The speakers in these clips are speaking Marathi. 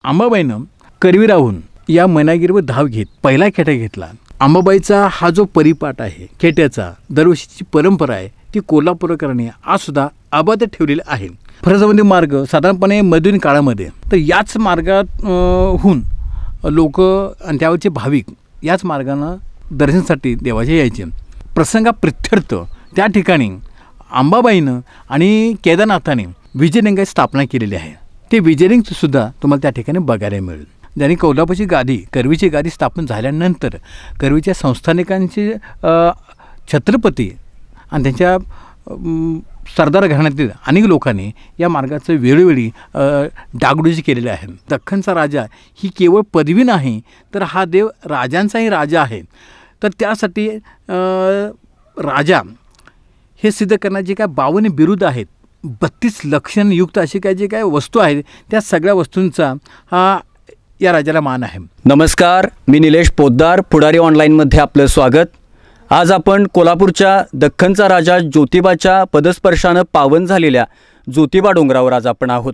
अंबाबाईनं करवीराहून या मैनागिरीवर धाव घेत पहिला खेटा घेतला. अंबाबाईचा हा जो परिपाठ आहे खेट्याचा, दरवर्षीची परंपरा आहे, ती कोल्हापूरकरांनी आज सुद्धा अबाध ठेवलेली आहे. फरसबंदी मार्ग साधारणपणे मध्ययुगीन काळामध्ये तर याच मार्गात होऊन लोक आणि त्यावरचे भाविक याच मार्गानं दर्शनासाठी देवाचे यायचे. प्रसंगाप्रित्यर्थ त्या ठिकाणी अंबाबाईनं आणि केदारनाथाने विजयलिंगाची स्थापना केलेली आहे. ते विजयलिंगसुद्धा तुम्हाला त्या ठिकाणी बघायला मिळेल. ज्यांनी कोल्हापूरची गादी, करवीची गादी स्थापन झाल्यानंतर करवीच्या संस्थानिकांचे छत्रपती आणि त्यांच्या सरदार घराण्यातील अनेक लोकांनी या मार्गाचं वेळोवेळी डागडुजी केलेली आहे. दख्खनचा राजा ही केवळ पदवी नाही, तर हा देव राजांचाही राजा आहे. तर त्यासाठी राजा हे सिद्ध करण्याचे काय 52 बिरुद आहेत, 32 लक्षणयुक्त अशी काय जे काय वस्तू आहेत, त्या सगळ्या वस्तूंचा हा या राजाला मान आहे. नमस्कार, मी निलेश पोद्दार, पुढारी ऑनलाईनमध्ये आपलं स्वागत. आज आपण कोल्हापूरच्या दख्खनचा राजा ज्योतिबाच्या पदस्पर्शानं पावन झालेल्या ज्योतिबा डोंगरावर आज आपण आहोत.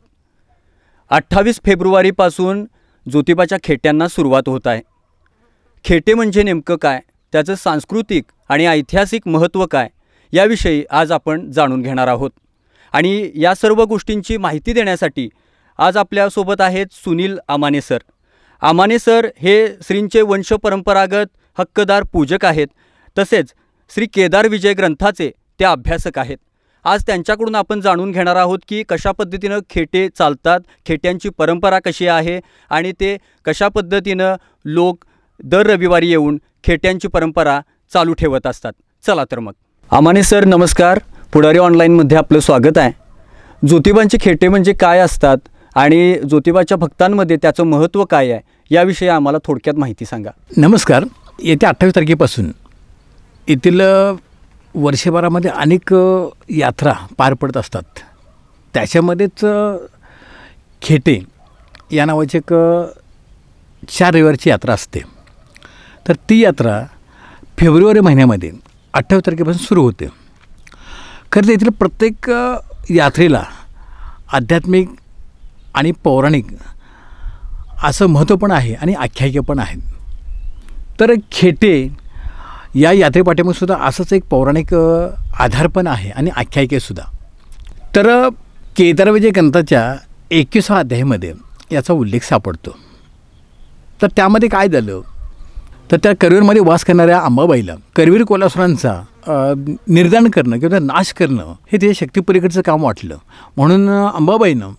28 फेब्रुवारीपासून ज्योतिबाच्या खेट्यांना सुरुवात होत आहे. खेटे म्हणजे नेमकं काय, त्याचं सांस्कृतिक आणि ऐतिहासिक महत्त्व काय, याविषयी आज आपण जाणून घेणार आहोत. आणि या सर्व गोष्टींची माहिती देण्यासाठी आज आपल्यासोबत आहेत सुनील आमाने सर. आमाने सर हे श्रींचे वंशपरंपरागत हक्कदार पूजक आहेत, तसेच श्री केदार विजय ग्रंथाचे ते अभ्यासक आहेत. आज त्यांच्याकडून आपण जाणून घेणार आहोत की कशा पद्धतीनं खेटे चालतात, खेट्यांची परंपरा कशी आहे आणि ते कशा पद्धतीनं लोक दर रविवारी येऊन खेट्यांची परंपरा चालू ठेवत असतात. चला तर मग. आमाने सर नमस्कार, पुढारी ऑनलाईनमध्ये आपलं स्वागत आहे. ज्योतिबांचे खेटे म्हणजे काय असतात आणि ज्योतिबाच्या भक्तांमध्ये त्याचं महत्त्व काय आहे, याविषयी आम्हाला थोडक्यात माहिती सांगा. नमस्कार. येत्या 28 तारखेपासून येथील वर्षभरामध्ये अनेक यात्रा पार पडत असतात. त्याच्यामध्येच खेटे या नावाची एक 4 रविवारची यात्रा असते. तर ती यात्रा फेब्रुवारी महिन्यामध्ये 28 तारखेपासून सुरू होते. खरं तर येथील प्रत्येक यात्रेला आध्यात्मिक आणि पौराणिक असं महत्त्व पण आहे आणि आख्यायिका पण आहेत. तर खेटे या यात्रेपाठीमागे सुद्धा असंच एक पौराणिक आधार पण आहे आणि आख्यायिकेसुद्धा. तर केदार विजय ग्रंथाच्या 21व्या अध्यायामध्ये याचा उल्लेख सापडतो. तर त्यामध्ये काय झालं, तर त्या करवीरमध्ये वास करणाऱ्या अंबाबाईला करवीर कोल्हासुरांचा निर्दान करणं किंवा नाश करणं हे ते शक्तीपलीकडचं काम वाटलं. म्हणून अंबाबाईनं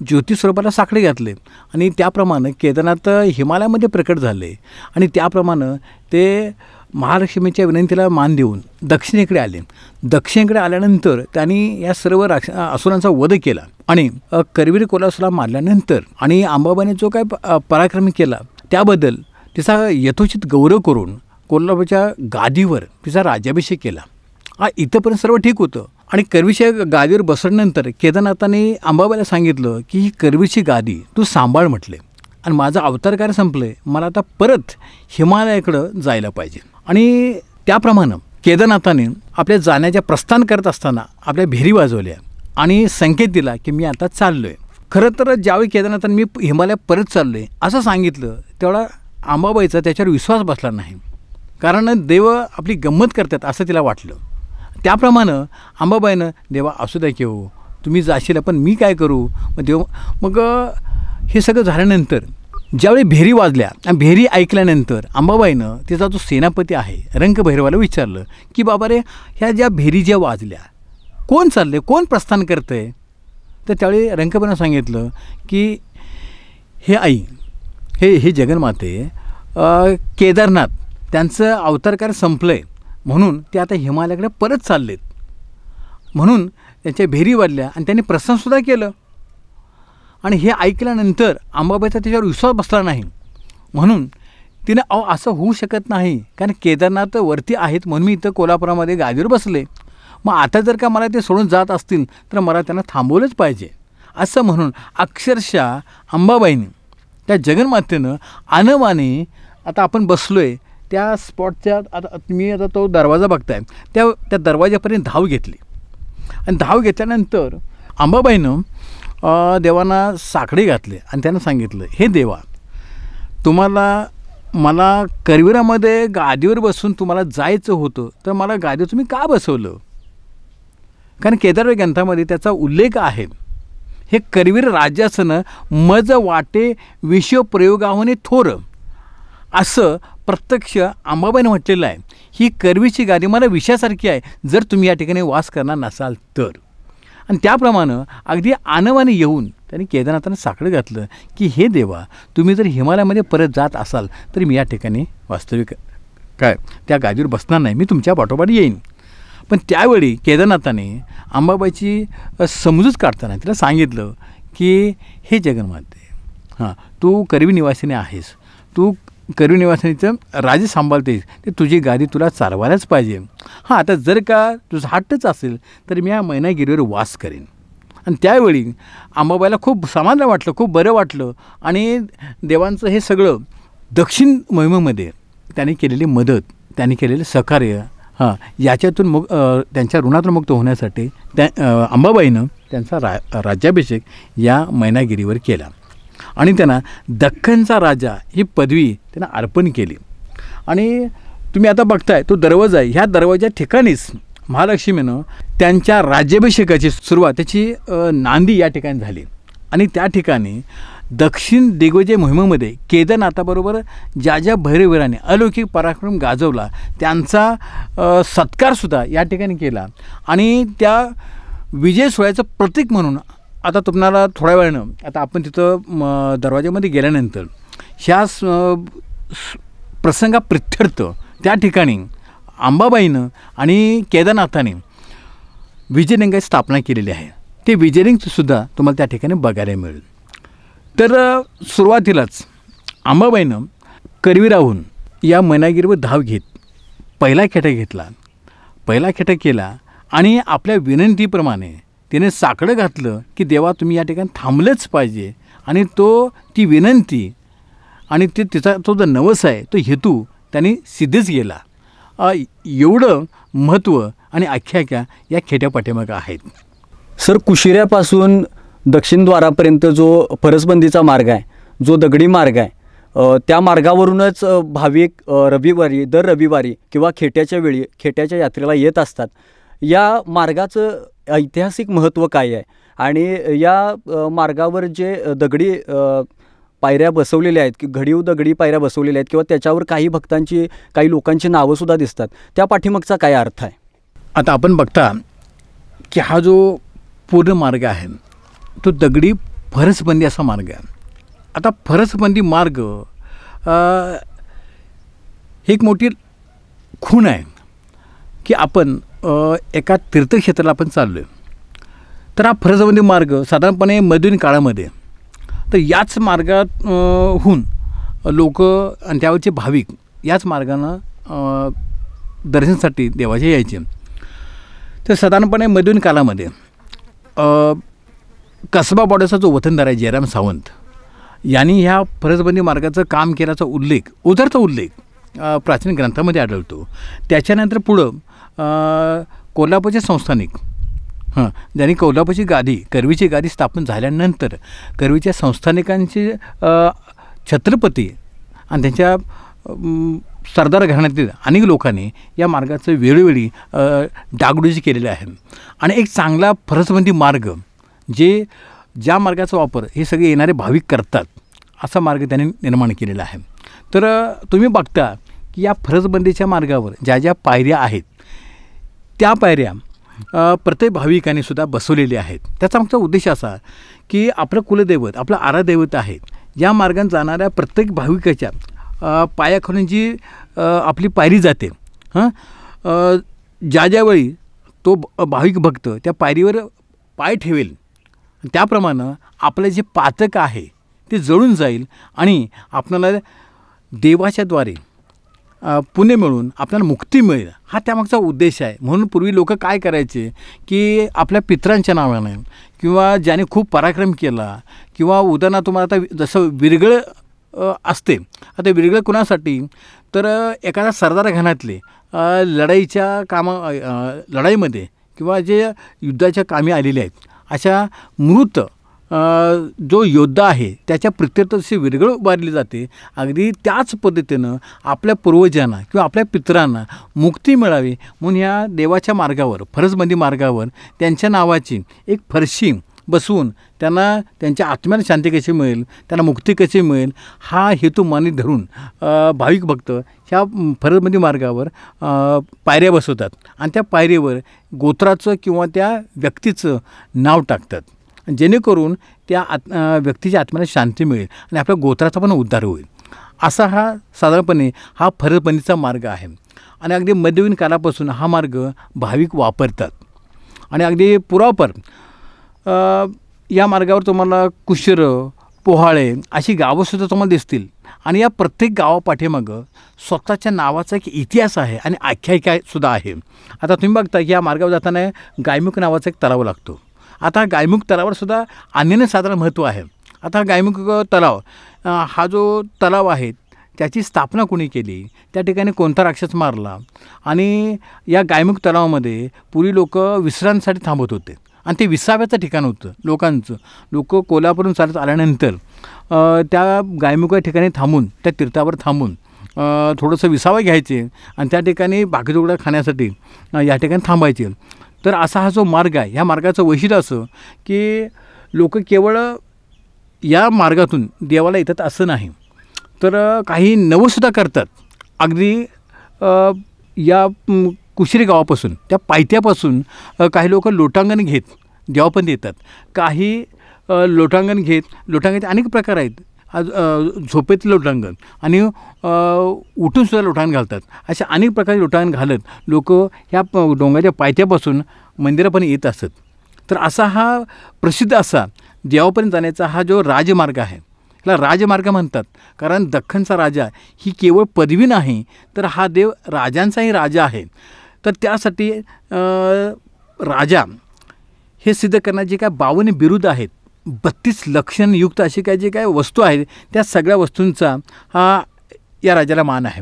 ज्योती स्वरूपाला साखळे घातले आणि त्याप्रमाणे केदारनाथ हिमालयामध्ये प्रकट झाले आणि त्याप्रमाणे ते महालक्ष्मीच्या विनंतीला मान देऊन दक्षिणेकडे आले. दक्षिणेकडे आल्यानंतर त्यांनी या सर्व असुरांचा वध केला आणि करवीर कोल्हासुरला मारल्यानंतर आणि अंबाबाईने जो काय पराक्रम केला त्याबद्दल तिचा यथोचित गौरव करून कोल्हापूरच्या गादीवर तिचा राज्याभिषेक केला. इथंपर्यंत सर्व ठीक होतं. आणि करवीच्या गादीवर बसल्यानंतर केदारनाथाने अंबाबाईला सांगितलं की ही करवीची गादी तू सांभाळ म्हटले आणि माझं अवतार कार्य संपले, मला आता परत हिमालयाकडं जायला पाहिजे. आणि त्याप्रमाणे केदारनाथाने आपल्या जाण्याच्या प्रस्थान करत असताना आपल्या भेरी वाजवल्या आणि संकेत दिला की मी आता चाललो आहे. खरं तर ज्यावेळी केदारनाथाने मी हिमालयात परत चाललो आहे असं सांगितलं, तेवढा अंबाबाईचा त्याच्यावर विश्वास बसला नाही. कारण देव आपली गंमत करतात असं तिला वाटलं. त्याप्रमाणे अंबाबाईनं देवा असू द्या की हो, तुम्ही जाशील पण मी काय करू. मग हे सगळं झाल्यानंतर ज्यावेळी भेरी वाजल्या आणि भेरी ऐकल्यानंतर अंबाबाईनं तिचा जो सेनापती आहे रंगभैरवाला विचारलं की बाबा रे, ह्या ज्या भेरी ज्या वाजल्या कोण चालले, कोण प्रस्थान करतं आहे. तर त्यावेळी रंगभैरवानं सांगितलं की हे आई, हे जगन्माते केदारनाथ त्यांचं अवतारकार संपलं आहे म्हणून ते आता हिमालयाकडे परत चाललेत. म्हणून त्यांच्या भेरी वाढल्या आणि त्यांनी प्रस्थानसुद्धा केलं. आणि हे ऐकल्यानंतर अंबाबाईचा त्याच्यावर विश्वास बसला नाही. म्हणून तिनं असं होऊ शकत नाही, कारण केदारनाथ वरती आहेत म्हणून मी इथं कोल्हापुरामध्ये गादीवर बसले, मग आता जर का मला ते सोडून जात असतील तर मला त्यांना थांबवलंच पाहिजे असं म्हणून अक्षरशः अंबाबाईने त्या जगन्मातेनं अनवाने आता आपण बसलो आहे त्या स्पॉटच्या, आता मी आता तो दरवाजा बघताय त्या दरवाजापर्यंत धाव घेतली. आणि धाव घेतल्यानंतर अंबाबाईनं देवांना साकडे घातले आणि त्यांना सांगितलं, हे देवा, मला करवीरामध्ये गादीवर बसून तुम्हाला जायचं होतं, तर मला गादीवर तुम्ही का बसवलं? कारण केदार ग्रंथामध्ये त्याचा उल्लेख आहे, हे करवीर राज्यासन मज वाटे विश्व प्रयोगाहून थोर, असं प्रत्यक्ष अंबाबाईने म्हटलेलं आहे. ही करवीची गादी मला विषयासारखी आहे, जर तुम्ही या ठिकाणी वास करणार नसाल तर. आणि त्याप्रमाणे अगदी आनवाने येऊन त्यांनी केदारनाथांना साकडं घातलं की हे देवा, तुम्ही जर हिमालयामध्ये परत जात असाल तर मी या ठिकाणी वास्तविक त्या गादीवर बसणार नाही, मी तुमच्या पाठोपाठ येईन. पण त्यावेळी केदारनाथाने अंबाबाईची समजूत काढताना तिला सांगितलं की हे जगन्माते, तू करवी निवासिनी आहेस, तू करवी निवासिनीचं राज्य सांभाळतेस, ते तुझी गादी तुला चालवायलाच पाहिजे. आता जर का तुझा हट्टच असेल तर मी या मैनागिरीवर वास करेन. आणि त्यावेळी अंबाबाईला खूप समाधान वाटलं, खूप बरं वाटलं. आणि देवांचं हे सगळं दक्षिण मोहिमेमध्ये त्यांनी केलेली मदत, त्यांनी केलेलं सहकार्य, याच्यातून त्यांच्या ऋणातून मुक्त होण्यासाठी अंबाबाईनं त्यांचा राज्याभिषेक या मैनागिरीवर केला आणि त्यांना दख्खनचा राजा ही पदवी त्यांना अर्पण केली. आणि तुम्ही आता बघताय तो दरवाजा आहे, ह्या दरवाजा ठिकाणीच महालक्ष्मीनं त्यांच्या राज्याभिषेकाची सुरुवात, त्याची नांदी या ठिकाणी झाली. आणि त्या ठिकाणी दक्षिण दिग्विजय मोहिमेमध्ये केदारनाथाबरोबर ज्या ज्या भैरवीरांनी अलौकिक पराक्रम गाजवला त्यांचा सत्कारसुद्धा या ठिकाणी केला. आणि त्या विजय सोहळ्याचं प्रतीक म्हणून आता तुम्हाला थोड्या वेळानं आता आपण तिथं दरवाजामध्ये गेल्यानंतर ह्या प्रसंगाप्रित्यर्थ त्या ठिकाणी अंबाबाईनं आणि केदारनाथाने विजयलिंगाची स्थापना केलेली आहे. ते विजयलिंगसुद्धा तुम्हाला त्या ठिकाणी बघायला मिळेल. तर सुरुवातीलाच अंबाबाईनं करवीराहून या मैनागिरीवर धाव घेत पहिला खेटा घेतला, पहिला खेटा केला आणि आपल्या विनंतीप्रमाणे तिने साकडं घातलं की देवा, तुम्ही या ठिकाणी थांबलंच पाहिजे. आणि ती विनंती आणि तिचा तो जो नवस आहे, तो हेतू त्यांनी सिद्धच गेला. एवढं महत्त्व आणि आख्यायिका या खेट्या पाठीमागं आहेत. सर, कुशिऱ्यापासून दक्षिण द्वारापर्यंत जो फरसबंदीचा मार्ग आहे, जो दगडी मार्ग आहे, त्या मार्गावरूनच भाविक दर रविवारी किंवा खेट्याच्या यात्रेला येत असतात. या मार्गाचं ऐतिहासिक महत्त्व काय आहे आणि या मार्गावर जे दगडी पायऱ्या बसवलेल्या आहेत की घडीव दगडी पायऱ्या बसवलेल्या आहेत किंवा त्याच्यावर काही लोकांची नावंसुद्धा दिसतात, त्या पाठीमागचा काय अर्थ आहे? आता आपण बघता की हा जो पूर्ण मार्ग आहे तो दगडी फरसबंदी असा मार्ग आहे. आता फरसबंदी मार्ग ही एक मोठी खूण आहे की आपण एका तीर्थक्षेत्राला आपण चाललो आहे, तर हा फरसबंदी मार्ग साधारणपणे मध्ययुगीन काळामध्ये तर याच मार्गात होऊन लोक आणि त्यावरचे भाविक याच मार्गानं दर्शनासाठी देवाचे यायचे. तर साधारणपणे मध्ययुगीन काळामध्ये कसबा बॉर्डरचा जो वतनदार आहे जयराम सावंत यांनी ह्या फरसबंदी मार्गाचं काम केल्याचा उल्लेख प्राचीन ग्रंथामध्ये आढळतो. त्याच्यानंतर पुढं कोल्हापूरचे संस्थानिक ज्यांनी कोल्हापूरची करवीची गादी स्थापन झाल्यानंतर करवीच्या संस्थानिकांचे छत्रपती आणि त्यांच्या सरदार घराण्यातील अनेक लोकांनी या मार्गाचं वेळोवेळी डागडुजी केलेली आहे. आणि एक चांगला फरसबंदी मार्ग ज्या मार्गाचा वापर हे सगळे येणारे भाविक करतात असा मार्ग त्यांनी निर्माण केलेला आहे. तर तुम्ही बघता की या फरसबंदीच्या मार्गावर ज्या ज्या पायऱ्या आहेत त्या पायऱ्या प्रत्येक भाविकांनी सुद्धा बसवलेल्या आहेत. त्याचा मागचा उद्देश असा की आपलं कुलदैवत, आपलं आरादैवत आहे, या मार्गाने जाणाऱ्या प्रत्येक भाविकाच्या पायाखालून जी आपली पायरी जाते, ज्यावेळी तो भाविक भक्त त्या पायरीवर पाय ठेवेल त्याप्रमाणे आपलं जे पातक आहे ते जळून जाईल आणि आपल्याला देवाच्या द्वारे पुण्य मिळून आपल्याला मुक्ती मिळेल, हा त्यामागचा उद्देश आहे. म्हणून पूर्वी लोक काय करायचे की आपल्या पितरांच्या नावाने किंवा ज्याने खूप पराक्रम केला किंवा उदाहरणार्थ तुम्हाला आता जसं विरगळ असते, आता विरगळ कुणासाठी तर एखाद्या सरदार घराण्यातले लढाईमध्ये किंवा जे युद्धाच्या कामी आलेले आहेत अशा मृत जो योद्धा आहे त्याच्या प्रित्यर्थ अशी विरघळ उभारली जाते. अगदी त्याच पद्धतीनं आपल्या पूर्वजांना किंवा आपल्या पितरांना मुक्ती मिळावी म्हणून ह्या देवाच्या मार्गावर, फरजबंदी मार्गावर त्यांच्या नावाची एक फरशी बसवून त्यांना त्यांच्या आत्म्याला शांती कशी मिळेल, त्यांना मुक्ती कशी मिळेल हा हेतू मानी धरून भाविक भक्त ह्या फरजबंदी मार्गावर पायऱ्या बसवतात आणि त्या पायरीवर गोत्राचं किंवा त्या व्यक्तीचं नाव टाकतात, जेणेकरून त्या व्यक्तीच्या आत्म्याला शांती मिळेल आणि आपल्या गोत्राचा पण उद्धार होईल. असा हा साधारणपणे हा फरजबंदीचा मार्ग आहे आणि अगदी मध्ययुगीन कालापासून हा मार्ग भाविक वापरतात. आणि अगदी पुरापर या मार्गावर तुम्हाला कुशर, पोहाळे अशी गावंसुद्धा तुम्हाला दिसतील आणि या प्रत्येक गावापाठीमागं स्वतःच्या नावाचा एक इतिहास आहे आणि आख्यायिकासुद्धा आहे. आता तुम्ही बघता की या मार्गावर जाताना गायमुख नावाचा एक तलाव लागतो. आता गायमुख तलावावरसुद्धा अनन्यसाधारण महत्त्व आहे. आता गायमुख तलाव हा जो तलाव आहे त्याची स्थापना कोणी केली, त्या ठिकाणी कोणता राक्षस मारला आणि या गायमुख तलावामध्ये पूर्वी लोक विश्रांतीसाठी थांबत होते आणि ते विसाव्याचं ठिकाण होतं लोकांचं. लोक कोल्हापूरहून चालत आल्यानंतर त्या गायमुखा ठिकाणी थांबून, त्या तीर्थावर थांबून थोडंसं विसावा घ्यायचे आणि त्या ठिकाणी भाकरीतुकडा खाण्यासाठी या ठिकाणी थांबायचे. तर असा हा जो मार्ग आहे, ह्या मार्गाचं वैशिष्ट्य असं की लोक केवळ या मार्गातून देवाला येतात असं नाही, तर काही नवंसुद्धा करतात. अगदी या कुशरी गावापासून, त्या पायथ्यापासून काही लोक लोटांगण घेत देवा पण देतात. काही लोटांगण घेत अनेक प्रकार आहेत. झोपेतलं लोटांगण आणि उठूनसुद्धा लोटांगण घालतात. अशा अनेक प्रकारचे लोटांगण घालत लोक ह्या डोंगराच्या पायथ्यापासून मंदिरापर्यंत येत असत. तर असा हा प्रसिद्ध असा देवापर्यंत जाण्याचा हा जो राजमार्ग आहे, ह्याला राजमार्ग म्हणतात. कारण दख्खनचा राजा ही केवळ पदवी नाही, तर हा देव राजांचाही राजा आहे. तर त्यासाठी राजा हे सिद्ध करण्याचे काय 52 बिरुद आहेत, 32 लक्षणयुक्त अशी काय जे काय वस्तू आहेत, त्या सगळ्या वस्तूंचा हा या राजाला मान आहे.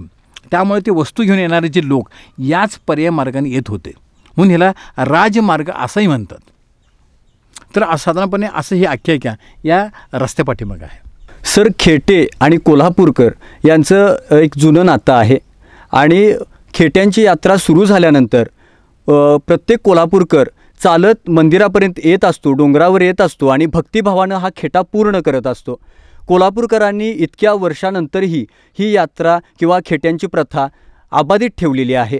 त्यामुळे ते वस्तू घेऊन येणारे जे लोक याच पर्याय मार्गाने येत होते म्हणून ह्याला राजमार्ग असंही म्हणतात. तर साधारणपणे असं ही आख्यायिका या रस्त्यापाठीमागं आहे. सर, खेटे आणि कोल्हापूरकर यांचं एक जुनं नातं आहे आणि खेट्यांची यात्रा सुरू झाल्यानंतर प्रत्येक कोल्हापूरकर चालत मंदिरापर्यंत येत असतो, डोंगरावर येत असतो आणि भक्तिभावानं हा खेटा पूर्ण करत असतो. कोल्हापूरकरांनी इतक्या वर्षानंतरही ही यात्रा किंवा खेट्यांची प्रथा अबाधित ठेवलेली आहे.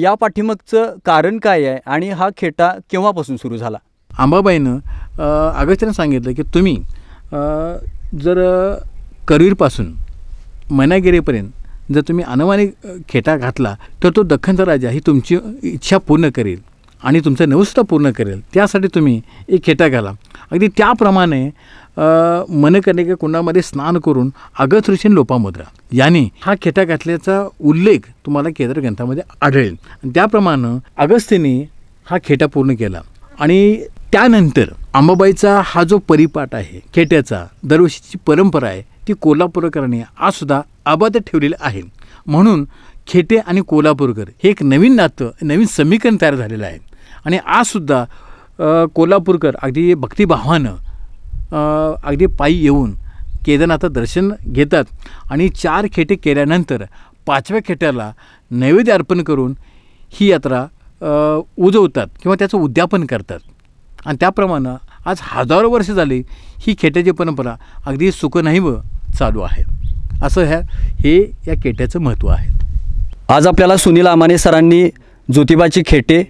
या पाठीमागचं कारण काय आहे आणि हा खेटा केव्हापासून सुरू झाला? अंबाबाईनं अगस्त्यानं सांगितलं की तुम्ही जर करवीरपासून मैनागिरीपर्यंत जर तुम्ही अनवाणी खेटा घातला तर तो दख्खनचा राजा ही तुमची इच्छा पूर्ण करेल आणि तुमचं नवसुद्धा पूर्ण करेल. त्यासाठी तुम्ही एक खेटा घाला. अगदी त्याप्रमाणे मनकर्णिका कुंडामध्ये स्नान करून अगस्त्य ऋषींनी लोपामुद्रा यांनी हा खेटा घातल्याचा उल्लेख तुम्हाला केदार ग्रंथामध्ये आढळेल. त्याप्रमाणे अगस्त्याने हा खेटा पूर्ण केला आणि त्यानंतर अंबाबाईचा हा जो परिपाठ आहे खेट्याचा, दरवर्षीची परंपरा आहे, ती कोल्हापूरकरांनी आजसुद्धा अबाधित ठेवलेली आहे. म्हणून खेटे आणि कोल्हापूरकर हे एक नवीन नातं, नवीन समीकरण तयार झालेलं आहे आणि आजसुद्धा कोल्हापूरकर अगदी भक्तिभावानं अगदी पायी येऊन केदारनाथाचं दर्शन घेतात आणि 4 खेटे केल्यानंतर 5व्या खेट्याला नैवेद्य अर्पण करून ही यात्रा उजवतात किंवा त्याचं उद्यापन करतात. आणि त्याप्रमाणे आज हजारो वर्ष झाली ही खेट्याची परंपरा अगदी सुखनैव चालू आहे. असं हे या खेट्याचं महत्त्व आहे. आज आपल्याला सुनील आमाने सरांनी ज्योतिबाची खेटे,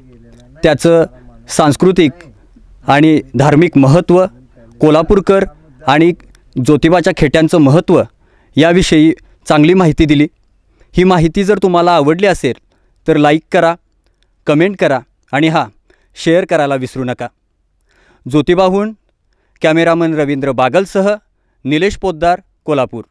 त्याचं सांस्कृतिक आणि धार्मिक महत्त्व, कोल्हापूरकर आणि ज्योतिबाच्या खेट्यांचं महत्त्व याविषयी चांगली माहिती दिली. ही माहिती जर तुम्हाला आवडली असेल तर लाईक करा, कमेंट करा आणि शेअर करायला विसरू नका. ज्योतिबाहून कॅमेरामन रवींद्र बागलसह निलेश पोद्दार, कोल्हापूर.